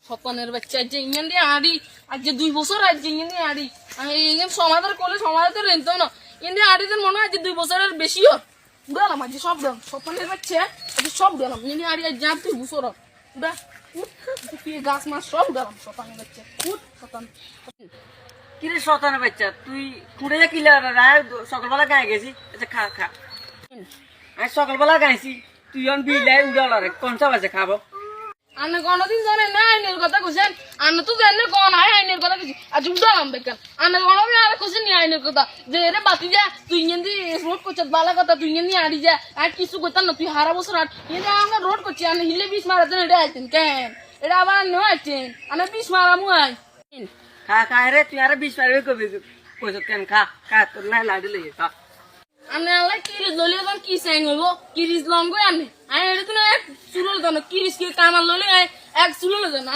সন্তানের বাচ্চা যে ইংল্যান্ড দিয়ে আড়ি আজ যে 2 বছর আজ যে ইংল্যান্ড দিয়ে আড়ি আমি ইংল্যান্ড সমাধান করলে সমাধান রেনতো না ইন্ডিয়া আড়িদের মনে হয় যে 2 বছরের বেশি হয় উড়ালাম আজ সব দাম সন্তানের বাচ্চা আজ সব গেলাম ইন্ডিয়া আড়ি আজ যা 2 বছর উড়া গাছ মাছ সব উড়ালাম সন্তানের বাচ্চা উঠ সন্তান কিরে শতানের বাচ্চা তুই কুড়ে যা কিলা রায় সকালবেলা গায়ে গেছি আচ্ছা খা খা আমি সকালবেলা গাইছি তুই অন বিলাই উড়াল রে কোনটা বাজে খাবো আনে কোনদিন জানে না আইনের কথা কইছেন আনে তো জানে কোন আইনের কথা কইছি আজ উড়ালাম বেকার আনে কোনদিন আর কইছেন নি আইনের কথা যে রে বাতি যা তুই ইন্দি রোড করছিস বালা কথা তুই ইন্দি আড়ি যা আর কিছু কইতাম না তুই হারা বছর আর ইন্দি আমরা রোড করছি আনে হিলে 20 মারা দেন এটা আইতেন কেন এটা আবার নয় আইতেন আনে 20 মারামু আই খা খা রে তুই আর 20 মারবে কবি কইছ কেন খা খা তোর নাই লাড়ি লই খা আনে আল্লাহ কিরিস ললিও দাম কি সাইন হইবো কিরিস লঙ্গই আনে আই এটা তো এক চুরল দানো কিরিস কি কামাল ললি এক চুরল দানো